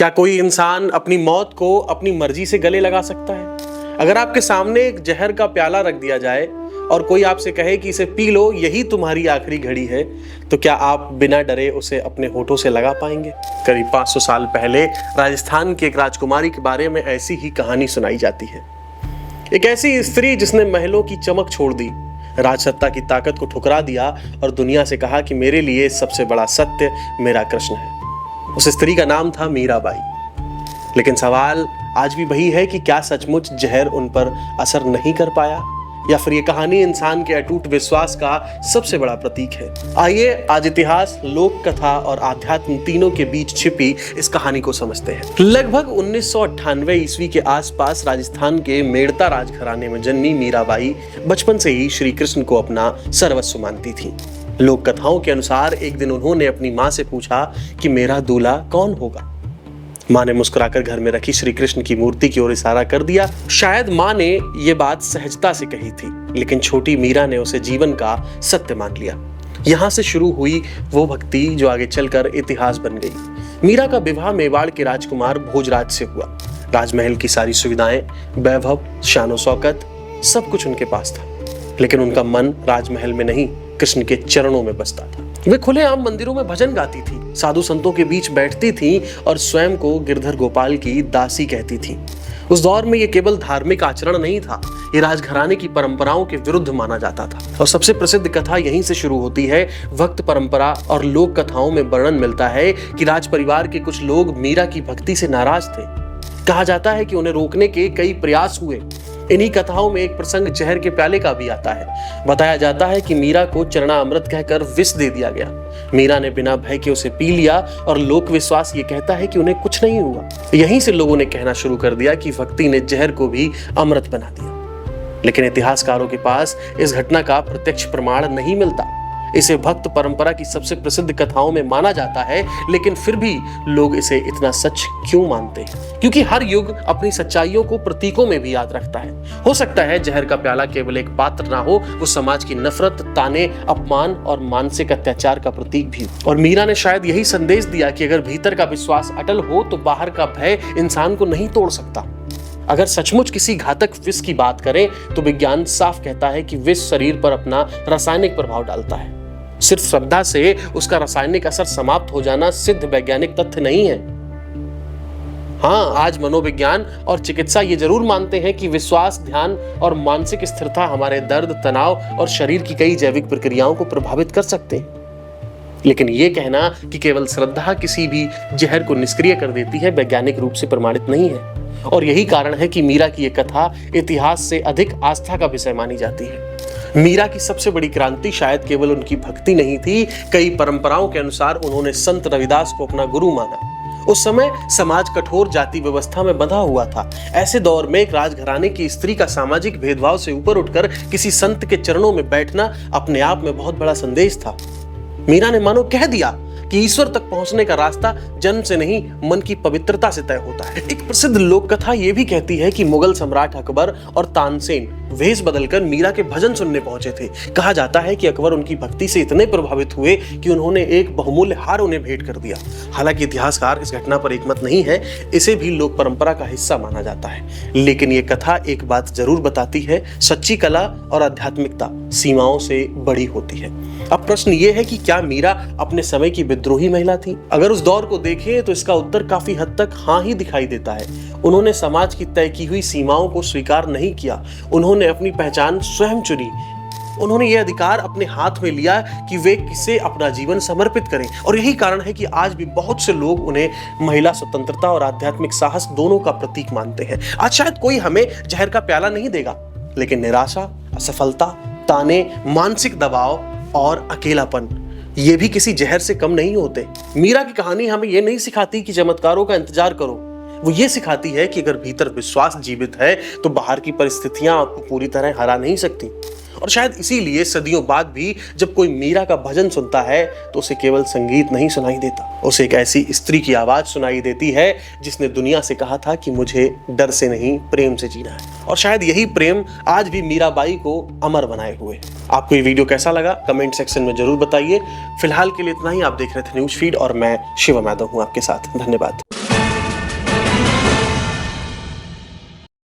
क्या कोई इंसान अपनी मौत को अपनी मर्जी से गले लगा सकता है? अगर आपके सामने एक जहर का प्याला रख दिया जाए और कोई आपसे कहे कि इसे पी लो, यही तुम्हारी आखिरी घड़ी है, तो क्या आप बिना डरे उसे अपने होठों से लगा पाएंगे? करीब 500 साल पहले राजस्थान की एक राजकुमारी के बारे में ऐसी ही कहानी सुनाई जाती है। एक ऐसी स्त्री जिसने महलों की चमक छोड़ दी, राजसत्ता की ताकत को ठुकरा दिया और दुनिया से कहा कि मेरे लिए सबसे बड़ा सत्य मेरा कृष्ण है। उस स्त्री का नाम था मीराबाई। लेकिन सवाल आज भी वही है कि क्या सचमुच जहर उन पर असर नहीं कर पाया, या फिर ये कहानी इंसान के अटूट विश्वास का सबसे बड़ा प्रतीक है? आइए आज इतिहास, लोक कथा और आध्यात्म तीनों के बीच छिपी इस कहानी को समझते हैं। लगभग 1998 ईस्वी के आसपास राजस्थान के मेड़ता राजघराने में जन्मी मीराबाई बचपन से ही श्री कृष्ण को अपना सर्वस्व मानती थी। लोक कथाओं के अनुसार एक दिन उन्होंने अपनी माँ से पूछा कि मेरा दूल्हा कौन होगा। माँ ने मुस्कुराकर घर में रखी श्री कृष्ण की मूर्ति की ओर इशारा कर दिया। शायद माँ ने यह बात सहजता से कही थी, लेकिन छोटी मीरा ने उसे जीवन का सत्य मान लिया। यहाँ से शुरू हुई वो भक्ति जो आगे चलकर इतिहास बन गई। मीरा का विवाह मेवाड़ के राजकुमार भोजराज से हुआ। राजमहल की सारी सुविधाएं, वैभव, शानो शौकत, सब कुछ उनके पास था, लेकिन उनका मन राजमहल में नहीं, कृष्ण के चरणों में बसता था। वे खुलेआम मंदिरों में भजन गाती थी, साधु संतों के बीच बैठती थी और स्वयं को गिरधर गोपाल की दासी कहती थी। उस दौर में ये केवल धार्मिक आचरण नहीं था, ये राजघराने की परंपराओं के विरुद्ध माना जाता था। और सबसे प्रसिद्ध कथा यहीं से शुरू होती है। भक्त परंपरा और लोक कथाओं में वर्णन मिलता है कि राज परिवार के कुछ लोग मीरा की भक्ति से नाराज थे। कहा जाता है कि उन्हें रोकने के कई प्रयास हुए। इन्हीं कथाओं में एक प्रसंग जहर के प्याले का भी आता है। बताया जाता है कि मीरा को चरणामृत कहकर विष दे दिया गया। मीरा ने बिना भय के उसे पी लिया और लोक विश्वास ये कहता है कि उन्हें कुछ नहीं हुआ। यहीं से लोगों ने कहना शुरू कर दिया कि भक्ति ने जहर को भी अमृत बना दिया। लेकिन इतिहासकारों के पास इस घटना का प्रत्यक्ष प्रमाण नहीं मिलता। इसे भक्त परंपरा की सबसे प्रसिद्ध कथाओं में माना जाता है, लेकिन फिर भी लोग इसे इतना सच क्यों मानते हैं? क्योंकि हर युग अपनी सच्चाइयों को प्रतीकों में भी याद रखता है। हो सकता है जहर का प्याला केवल एक पात्र ना हो, वो समाज की नफरत, ताने, अपमान और मानसिक अत्याचार का प्रतीक भी। और मीरा ने शायद यही संदेश दिया कि अगर भीतर का विश्वास अटल हो तो बाहर का भय इंसान को नहीं तोड़ सकता। अगर सचमुच किसी घातक विष की बात करें तो विज्ञान साफ कहता है कि विष शरीर पर अपना रासायनिक प्रभाव डालता है। सिर्फ श्रद्धा से उसका रासायनिक असर समाप्त हो जाना सिद्ध वैज्ञानिक तथ्य नहीं है। हाँ, आज मनोविज्ञान और चिकित्सा ये जरूर मानते हैं कि विश्वास, ध्यान और मानसिक स्थिरता हमारे दर्द, तनाव और शरीर की कई जैविक प्रक्रियाओं को प्रभावित कर सकते हैं। लेकिन ये कहना कि केवल श्रद्धा किसी भी जहर को निष्क्रिय कर देती है, वैज्ञानिक रूप से प्रमाणित नहीं है। और यही कारण है कि मीरा की ये कथा इतिहास से अधिक आस्था का विषय मानी जाती है। मीरा की सबसे बड़ी क्रांति शायद केवल उनकी भक्ति नहीं थी। कई परंपराओं के अनुसार उन्होंने संत रविदास को अपना गुरु माना। उस समय समाज कठोर जाति व्यवस्था में बंधा हुआ था। ऐसे दौर में एक राजघराने की स्त्री का सामाजिक भेदभाव से ऊपर उठकर किसी संत के चरणों में बैठना अपने आप में बहुत बड़ा संदेश था। मीरा ने मानो कह दिया कि ईश्वर तक पहुंचने का रास्ता जन्म से नहीं, मन की पवित्रता से तय होता है। एक प्रसिद्ध लोक कथा यह भी कहती है कि मुगल सम्राट अकबर और तानसेन वेश बदलकर मीरा के भजन सुनने पहुंचे थे। कहा जाता है कि अकबर उनकी भक्ति से इतने प्रभावित हुए कि उन्होंने एक बहुमूल्य हार उन्हें भेंट कर दिया। हालांकि इतिहासकार इस घटना पर एकमत नहीं है, इसे भी लोक परंपरा का हिस्सा माना जाता है। लेकिन ये कथा एक बात जरूर बताती है, सच्ची कला और आध्यात्मिकता सीमाओं से बड़ी होती है। अब प्रश्न ये है कि क्या मीरा अपने समय की विद्रोही महिला थी? अगर उस दौर को देखें तो इसका उत्तर काफी हद तक हाँ ही दिखाई देता है। उन्होंने समाज की तय की हुई सीमाओं को स्वीकार नहीं किया। उन्होंने अपनी पहचान स्वयं चुनी। उन्होंने यह अधिकार अपने हाथ में लिया कि वे किसे अपना जीवन समर्पित करें। और यही कारण है कि आज भी बहुत से लोग उन्हें महिला स्वतंत्रता और आध्यात्मिक साहस दोनों का प्रतीक मानते हैं। आज शायद कोई हमें जहर का प्याला नहीं देगा, लेकिन निराशा, असफलता, ताने, मानसिक दबाव और अकेलापन ये भी किसी जहर से कम नहीं होते। मीरा की कहानी हमें यह नहीं सिखाती कि चमत्कारों का इंतजार करो, वो ये सिखाती है कि अगर भीतर विश्वास जीवित है तो बाहर की परिस्थितियां आपको पूरी तरह हरा नहीं सकती। और शायद इसीलिए सदियों बाद भी जब कोई मीरा का भजन सुनता है तो उसे केवल संगीत नहीं सुनाई देता, उसे एक ऐसी स्त्री की आवाज सुनाई देती है जिसने दुनिया से कहा था कि मुझे डर से नहीं, प्रेम से जीना है। और शायद यही प्रेम आज भी मीराबाई को अमर बनाए हुए। आपको ये वीडियो कैसा लगा कमेंट सेक्शन में जरूर बताइए। फिलहाल के लिए इतना ही। आप देख रहे थे न्यूज फीड और मैं शिवम यादव हूँ आपके साथ। धन्यवाद।